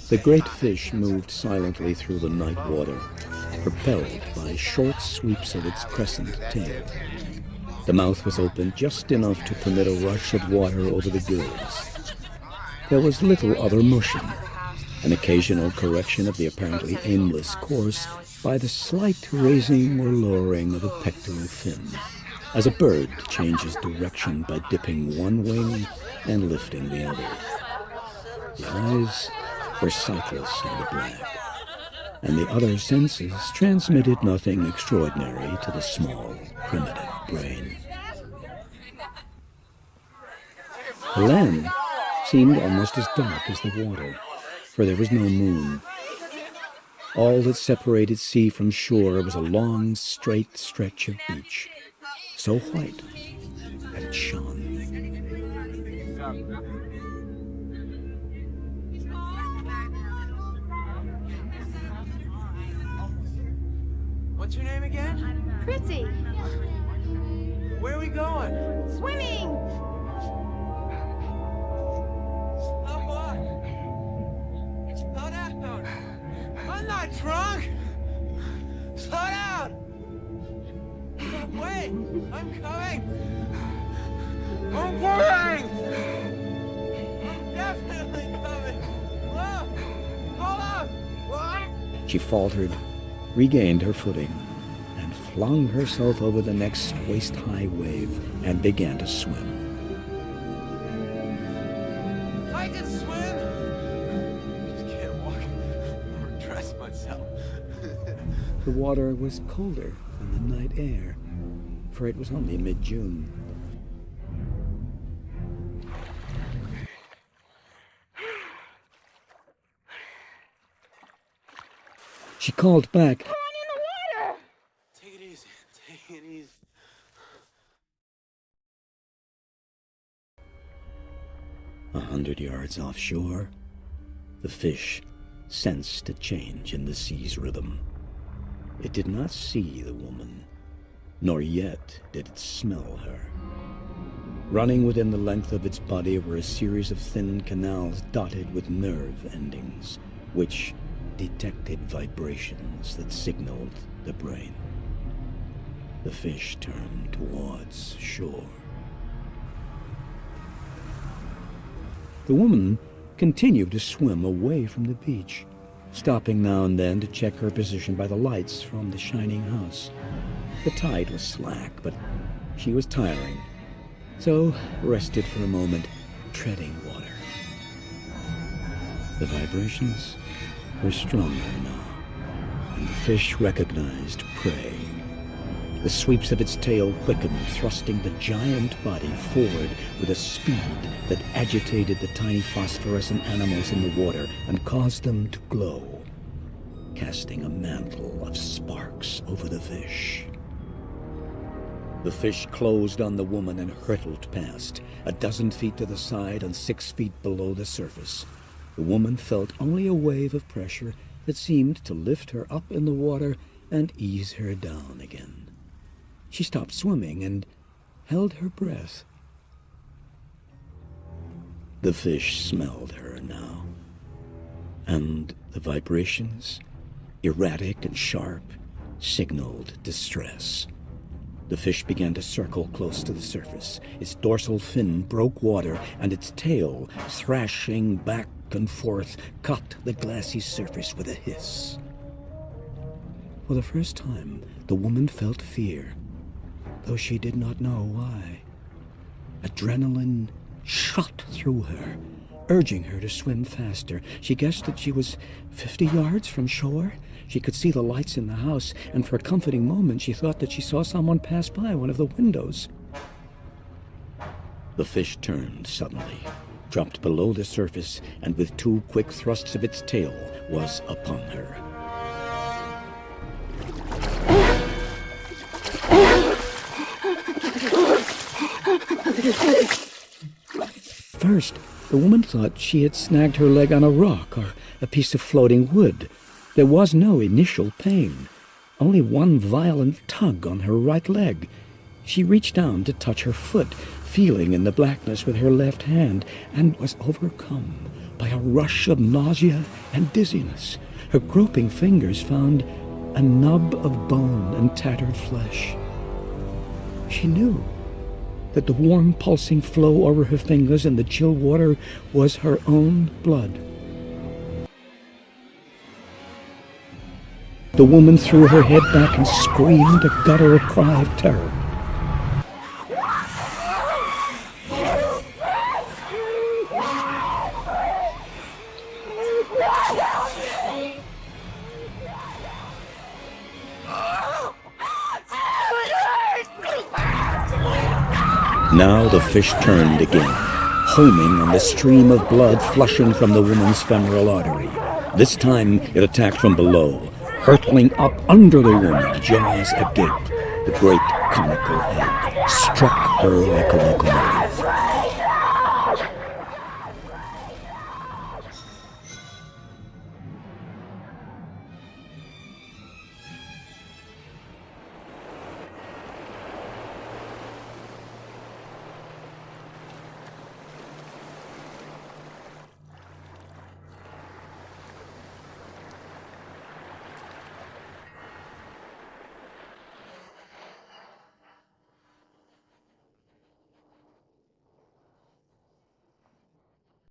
The great fish moved silently through the night water, propelled by short sweeps of its crescent tail. The mouth was open just enough to permit a rush of water over the gills. There was little other motion, an occasional correction of the apparently aimless course by the slight raising or lowering of a pectoral fin, as a bird changes direction by dipping one wing and lifting the other. The eyes were sightless in the black, and the other senses transmitted nothing extraordinary to the small, primitive brain. The land seemed almost as dark as the water, for there was no moon. All that separated sea from shore was a long, straight stretch of beach, so white that it shone. What's your name again? Chrissy. Where are we going? Swimming. Oh, what? Slow down. I'm not drunk. Slow down. Wait, I'm coming. I'm coming. I'm definitely coming. Whoa, hold on. What? She faltered, regained her footing, and flung herself over the next waist-high wave and began to swim. I can swim. Just can't walk or dress myself. The water was colder than the night air, for it was only mid-June. She called back, Run in the water. Take it easy. Take it easy. 100 yards offshore. The fish sensed a change in the sea's rhythm. It did not see the woman, nor yet did it smell her. Running within the length of its body were a series of thin canals dotted with nerve endings, which detected vibrations that signaled the brain. The fish turned towards shore. The woman continued to swim away from the beach, stopping now and then to check her position by the lights from the shining house. The tide was slack, but she was tiring, so rested for a moment, treading water. The vibrations were stronger now, and the fish recognized prey. The sweeps of its tail quickened, thrusting the giant body forward with a speed that agitated the tiny phosphorescent animals in the water and caused them to glow, casting a mantle of sparks over the fish. The fish closed on the woman and hurtled past, a dozen feet to the side and 6 feet below the surface. The woman felt only a wave of pressure that seemed to lift her up in the water and ease her down again. She stopped swimming and held her breath. The fish smelled her now, and the vibrations, erratic and sharp, signaled distress. The fish began to circle close to the surface. Its dorsal fin broke water, and its tail, thrashing back and forth, cut the glassy surface with a hiss. For the first time, the woman felt fear, though she did not know why. Adrenaline shot through her, urging her to swim faster. She guessed that she was 50 yards from shore. She could see the lights in the house, and for a comforting moment she thought that she saw someone pass by one of the windows. The fish turned suddenly, dropped below the surface, and with 2 quick thrusts of its tail was upon her. First, the woman thought she had snagged her leg on a rock or a piece of floating wood. There was no initial pain, only one violent tug on her right leg. She reached down to touch her foot, feeling in the blackness with her left hand, and was overcome by a rush of nausea and dizziness. Her groping fingers found a nub of bone and tattered flesh. She knew that the warm pulsing flow over her fingers and the chill water was her own blood. The woman threw her head back and screamed a guttural cry of terror. Now the fish turned again, homing on the stream of blood flushing from the woman's femoral artery. This time it attacked from below, hurtling up under the woman, jaws agape. The great conical head struck her like a locomotive.